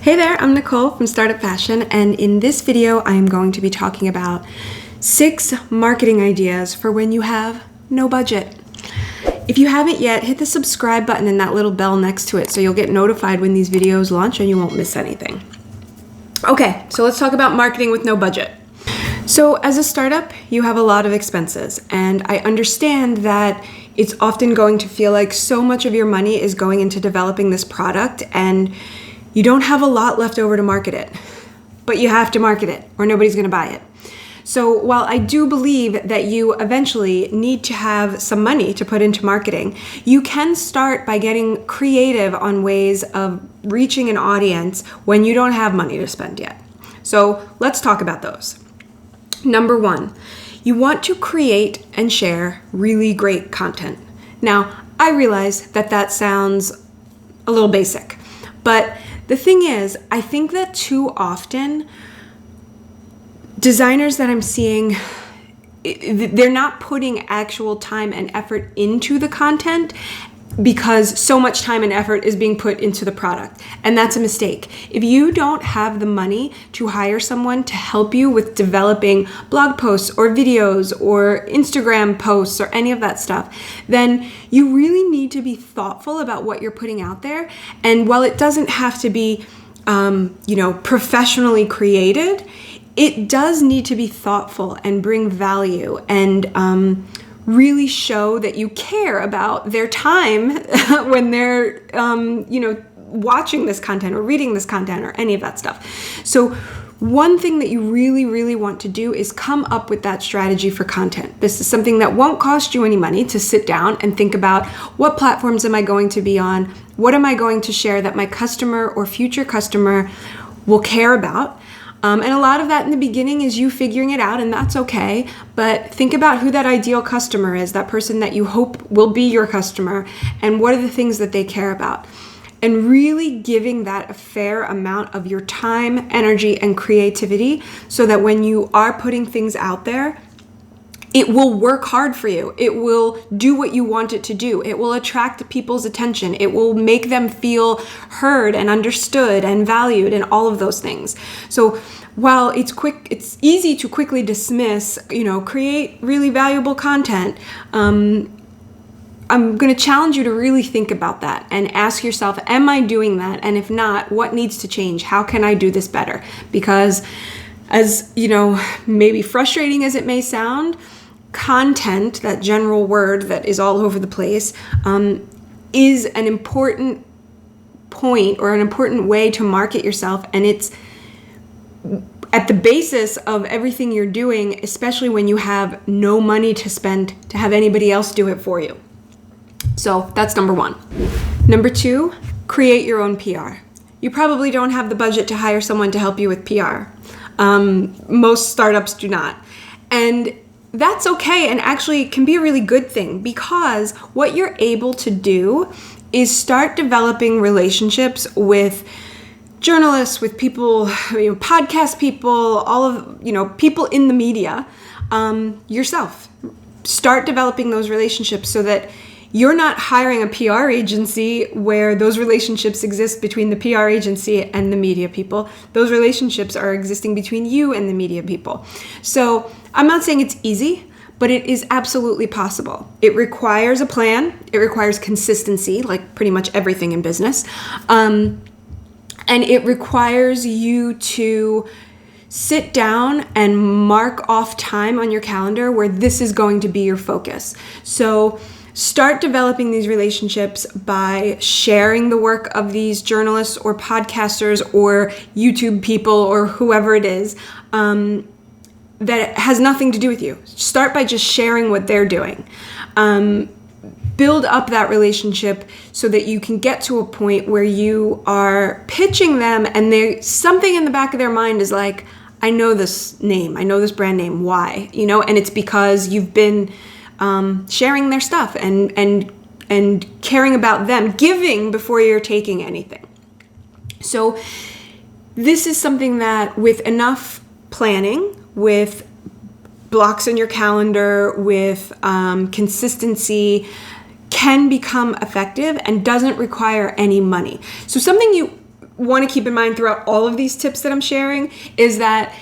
Hey there, I'm Nicole from Startup Fashion, and in this video I am going to be talking about 6 marketing ideas for when you have no budget. If you haven't yet, hit the subscribe button and that little bell next to it so you'll get notified when these videos launch and you won't miss anything. Okay, so let's talk about marketing with no budget. So as a startup, you have a lot of expenses, and I understand that it's often going to feel like so much of your money is going into developing this product and you don't have a lot left over to market it, but you have to market it or nobody's going to buy it. So while I do believe that you eventually need to have some money to put into marketing, you can start by getting creative on ways of reaching an audience when you don't have money to spend yet. So let's talk about those. Number 1, you want to create and share really great content. Now, I realize that sounds a little basic, but the thing is, I think that too often designers that I'm seeing, they're not putting actual time and effort into the content because so much time and effort is being put into the product. And that's a mistake. If you don't have the money to hire someone to help you with developing blog posts or videos or Instagram posts or any of that stuff, then you really need to be thoughtful about what you're putting out there. And while it doesn't have to be, professionally created, it does need to be thoughtful and bring value and really show that you care about their time when they're, watching this content or reading this content or any of that stuff. So one thing that you really, really want to do is come up with that strategy for content. This is something that won't cost you any money to sit down and think about what platforms am I going to be on? What am I going to share that my customer or future customer will care about? And a lot of that in the beginning is you figuring it out, and that's okay. But think about who that ideal customer is, that person that you hope will be your customer, and what are the things that they care about. And really giving that a fair amount of your time, energy, and creativity so that when you are putting things out there, it will work hard for you. It will do what you want it to do. It will attract people's attention. It will make them feel heard and understood and valued and all of those things. So while it's easy to quickly dismiss, create really valuable content, I'm going to challenge you to really think about that and ask yourself, am I doing that? And if not, what needs to change? How can I do this better? Because as, maybe frustrating as it may sound, content, that general word that is all over the place, is an important point or an important way to market yourself. And it's at the basis of everything you're doing, especially when you have no money to spend to have anybody else do it for you. So that's number 1. Number 2, create your own PR. You probably don't have the budget to hire someone to help you with PR. Most startups do not. And that's okay, and actually can be a really good thing, because what you're able to do is start developing relationships with journalists, with people, podcast people, all of, people in the media, yourself. Start developing those relationships so that you're not hiring a PR agency where those relationships exist between the PR agency and the media people. Those relationships are existing between you and the media people. So I'm not saying it's easy, but it is absolutely possible. It requires a plan. It requires consistency, like pretty much everything in business. And it requires you to sit down and mark off time on your calendar where this is going to be your focus. So start developing these relationships by sharing the work of these journalists or podcasters or YouTube people or whoever it is that has nothing to do with you. Start by just sharing what they're doing. Build up that relationship so that you can get to a point where you are pitching them and something in the back of their mind is like, I know this name, I know this brand name, why? And it's because you've been sharing their stuff and caring about them, giving before you're taking anything. So this is something that with enough planning, with blocks in your calendar, with consistency, can become effective and doesn't require any money. So something you want to keep in mind throughout all of these tips that I'm sharing is that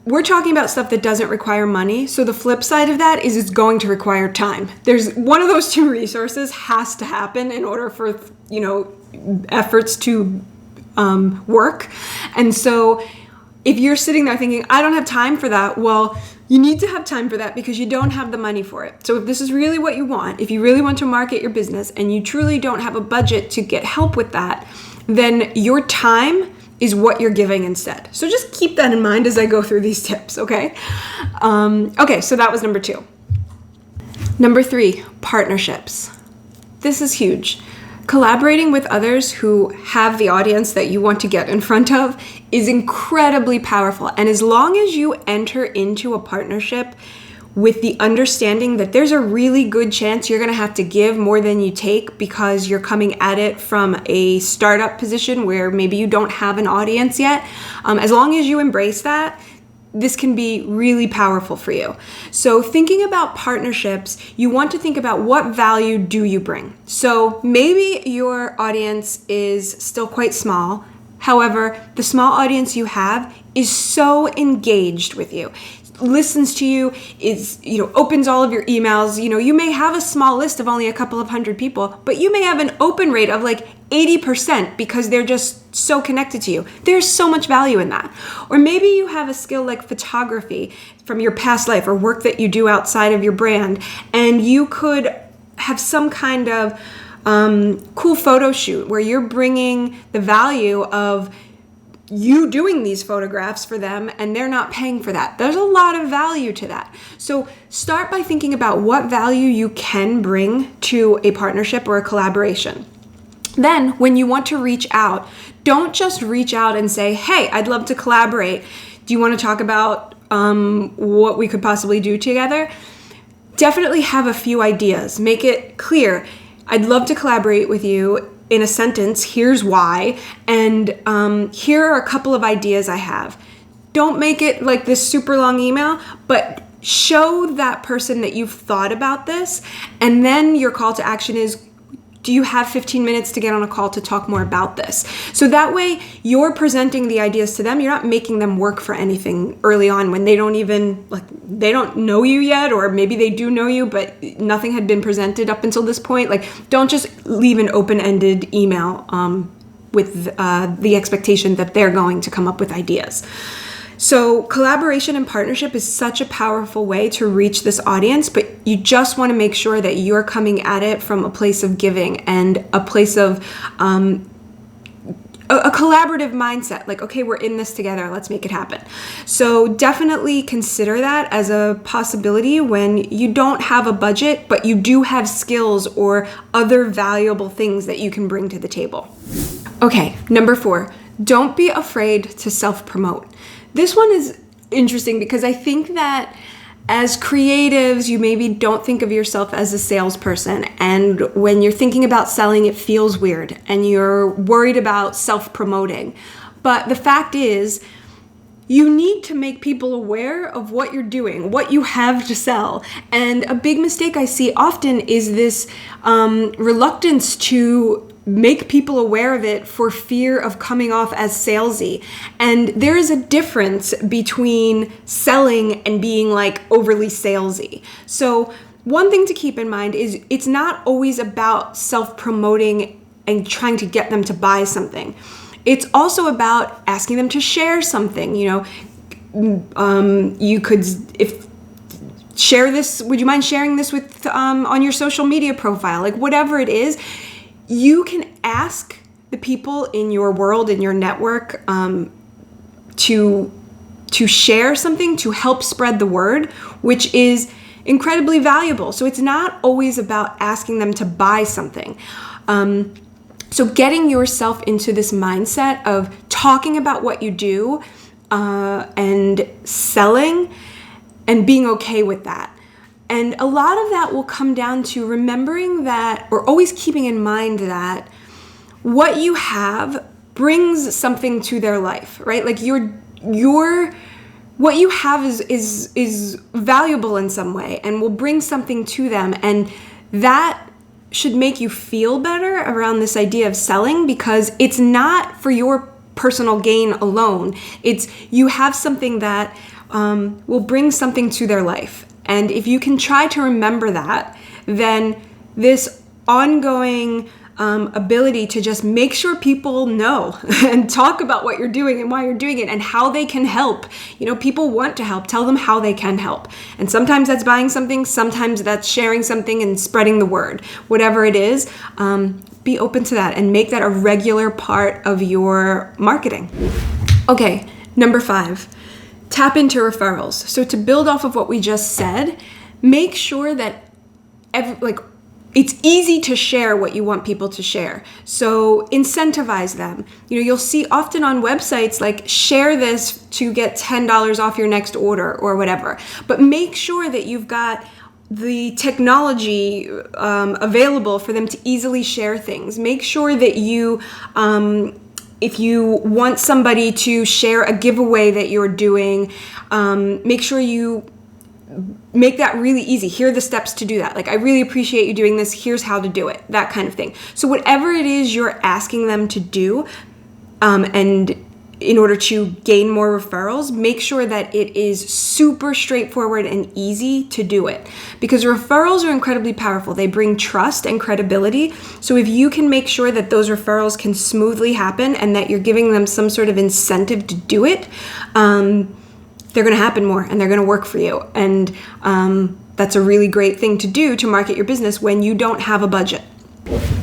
we're talking about stuff that doesn't require money. So the flip side of that is it's going to require time. There's one of those two resources has to happen in order for, efforts to work. And so if you're sitting there thinking, I don't have time for that, well, you need to have time for that because you don't have the money for it. So if this is really what you want, if you really want to market your business and you truly don't have a budget to get help with that, then your time is what you're giving instead. So just keep that in mind as I go through these tips, okay? Okay, so that was number 2. Number 3, partnerships. This is huge. Collaborating with others who have the audience that you want to get in front of is incredibly powerful. And as long as you enter into a partnership with the understanding that there's a really good chance you're going to have to give more than you take because you're coming at it from a startup position where maybe you don't have an audience yet, as long as you embrace that, this can be really powerful for you. So thinking about partnerships, you want to think about what value do you bring. So maybe your audience is still quite small. However, the small audience you have is so engaged with you, listens to you, opens all of your emails. You may have a small list of only a couple of hundred people, but you may have an open rate of like 80% because they're just so connected to you. There's so much value in that. Or maybe you have a skill like photography from your past life or work that you do outside of your brand, and you could have some kind of cool photo shoot where you're bringing the value of you doing these photographs for them and they're not paying for that. There's a lot of value to that. So start by thinking about what value you can bring to a partnership or a collaboration. Then when you want to reach out, don't just reach out and say, hey, I'd love to collaborate. Do you want to talk about what we could possibly do together? Definitely have a few ideas. Make it clear. I'd love to collaborate with you. In a sentence, here's why, and here are a couple of ideas I have. Don't make it like this super long email, but show that person that you've thought about this, and then your call to action is, do you have 15 minutes to get on a call to talk more about this? So that way you're presenting the ideas to them. You're not making them work for anything early on when they don't know you yet, or maybe they do know you, but nothing had been presented up until this point. Don't just leave an open-ended email with the expectation that they're going to come up with ideas. So collaboration and partnership is such a powerful way to reach this audience, but you just want to make sure that you're coming at it from a place of giving and a place of a collaborative mindset. Like, okay, we're in this together. Let's make it happen. So definitely consider that as a possibility when you don't have a budget, but you do have skills or other valuable things that you can bring to the table. Okay, number 4, don't be afraid to self-promote. This one is interesting because I think that as creatives, you maybe don't think of yourself as a salesperson. And when you're thinking about selling, it feels weird and you're worried about self-promoting. But the fact is, you need to make people aware of what you're doing, what you have to sell. And a big mistake I see often is this reluctance to make people aware of it for fear of coming off as salesy. And there is a difference between selling and being like overly salesy. So one thing to keep in mind is it's not always about self-promoting and trying to get them to buy something. It's also about asking them to share something. You could, share this, would you mind sharing this with on your social media profile? Like whatever it is, you can ask the people in your world, in your network, to share something to help spread the word, which is incredibly valuable. So it's not always about asking them to buy something. So getting yourself into this mindset of talking about what you do and selling and being okay with that. And a lot of that will come down to remembering that, or always keeping in mind that what you have brings something to their life, right? Like what you have is valuable in some way and will bring something to them. And that should make you feel better around this idea of selling, because it's not for your personal gain alone. It's you have something that will bring something to their life. And if you can try to remember that, then this ongoing ability to just make sure people know and talk about what you're doing and why you're doing it and how they can help. People want to help. Tell them how they can help. And sometimes that's buying something. Sometimes that's sharing something and spreading the word. Whatever it is, be open to that and make that a regular part of your marketing. Okay, number 5, tap into referrals. So to build off of what we just said, make sure that it's easy to share what you want people to share. So incentivize them. You'll see often on websites like share this to get $10 off your next order or whatever. But make sure that you've got the technology available for them to easily share things. Make sure that you, if you want somebody to share a giveaway that you're doing, make sure you make that really easy. Here are the steps to do that. Like, I really appreciate you doing this. Here's how to do it. That kind of thing. So whatever it is you're asking them to do, and in order to gain more referrals, make sure that it is super straightforward and easy to do it. Because referrals are incredibly powerful. They bring trust and credibility. So if you can make sure that those referrals can smoothly happen and that you're giving them some sort of incentive to do it, they're going to happen more and they're going to work for you. And that's a really great thing to do to market your business when you don't have a budget.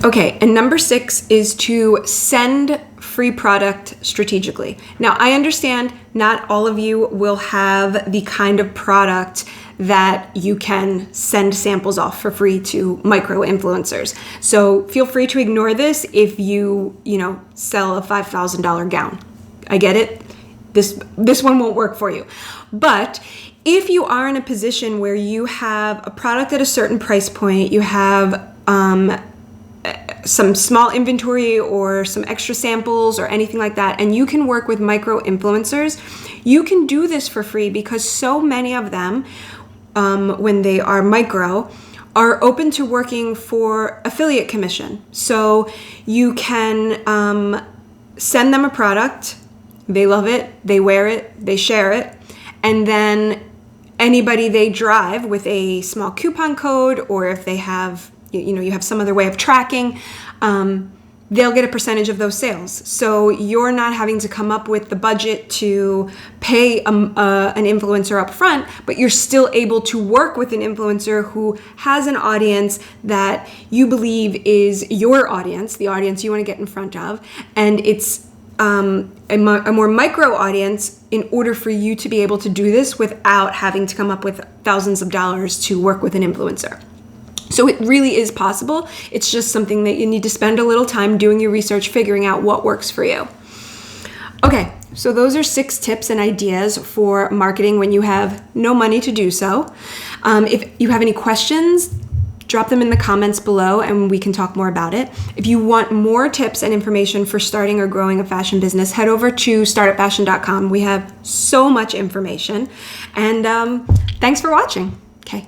Okay, and number 6 is to send free product strategically. Now, I understand not all of you will have the kind of product that you can send samples off for free to micro influencers. So feel free to ignore this if you sell a $5,000 gown. I get it. This one won't work for you. But if you are in a position where you have a product at a certain price point, you have some small inventory or some extra samples or anything like that, and you can work with micro influencers, you can do this for free because so many of them, when they are micro, are open to working for affiliate commission. So you can send them a product. They love it, they wear it, they share it, and then anybody they drive with a small coupon code, or if they have, you have some other way of tracking, they'll get a percentage of those sales. So you're not having to come up with the budget to pay an influencer up front, but you're still able to work with an influencer who has an audience that you believe is your audience, the audience you want to get in front of, and it's a more micro audience in order for you to be able to do this without having to come up with thousands of dollars to work with an influencer. So it really is possible. It's just something that you need to spend a little time doing your research, figuring out what works for you. Okay, so those are 6 tips and ideas for marketing when you have no money to do so. If you have any questions, drop them in the comments below and we can talk more about it. If you want more tips and information for starting or growing a fashion business, head over to startupfashion.com. We have so much information. And thanks for watching. Okay.